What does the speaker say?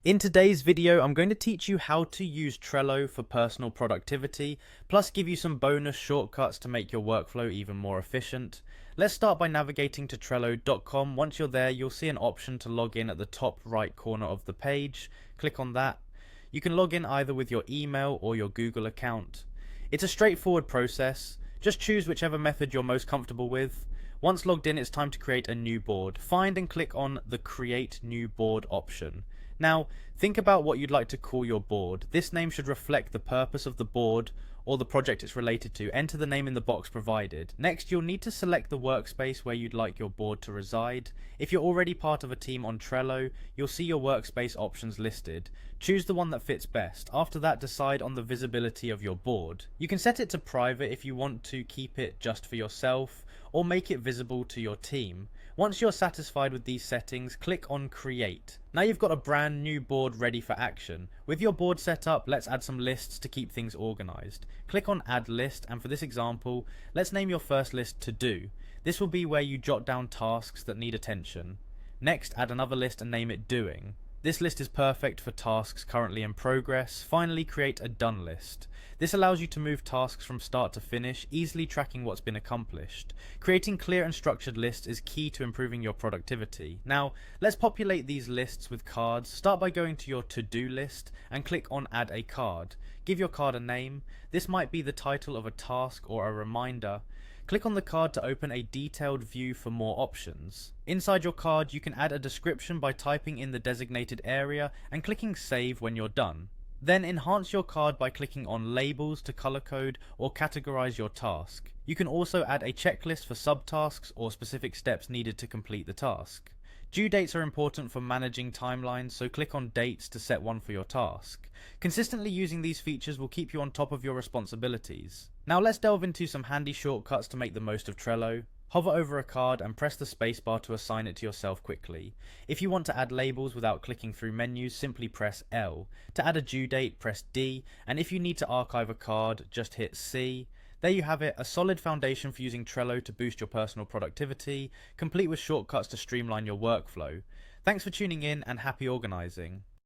In today's video, I'm going to teach you how to use Trello for personal productivity, plus give you some bonus shortcuts to make your workflow even more efficient. Let's start by navigating to Trello.com. Once you're there, you'll see an option to log in at the top right corner of the page. Click on that. You can log in either with your email or your Google account. It's a straightforward process. Just choose whichever method you're most comfortable with. Once logged in, it's time to create a new board. Find and click on the Create New Board option. Now, think about what you'd like to call your board. This name should reflect the purpose of the board or the project it's related to. Enter the name in the box provided. Next, you'll need to select the workspace where you'd like your board to reside. If you're already part of a team on Trello, you'll see your workspace options listed. Choose the one that fits best. After that, decide on the visibility of your board. You can set it to private if you want to keep it just for yourself, or make it visible to your team. Once you're satisfied with these settings, click on Create. Now you've got a brand new board ready for action. With your board set up, let's add some lists to keep things organized. Click on Add List, and for this example, let's name your first list To Do. This will be where you jot down tasks that need attention. Next, add another list and name it Doing. This list is perfect for tasks currently in progress. Finally, create a Done list. This allows you to move tasks from start to finish, easily tracking what's been accomplished. Creating clear and structured lists is key to improving your productivity. Now, let's populate these lists with cards. Start by going to your to-do list and click on Add a Card. Give your card a name. This might be the title of a task or a reminder. Click on the card to open a detailed view for more options. Inside your card, you can add a description by typing in the designated area and clicking Save when you're done. Then enhance your card by clicking on Labels to color code or categorize your task. You can also add a checklist for subtasks or specific steps needed to complete the task. Due dates are important for managing timelines, so click on Dates to set one for your task. Consistently using these features will keep you on top of your responsibilities. Now let's delve into some handy shortcuts to make the most of Trello. Hover over a card and press the spacebar to assign it to yourself quickly. If you want to add labels without clicking through menus, simply press L. To add a due date, press D, and if you need to archive a card, just hit C. There you have it, a solid foundation for using Trello to boost your personal productivity, complete with shortcuts to streamline your workflow. Thanks for tuning in and happy organizing.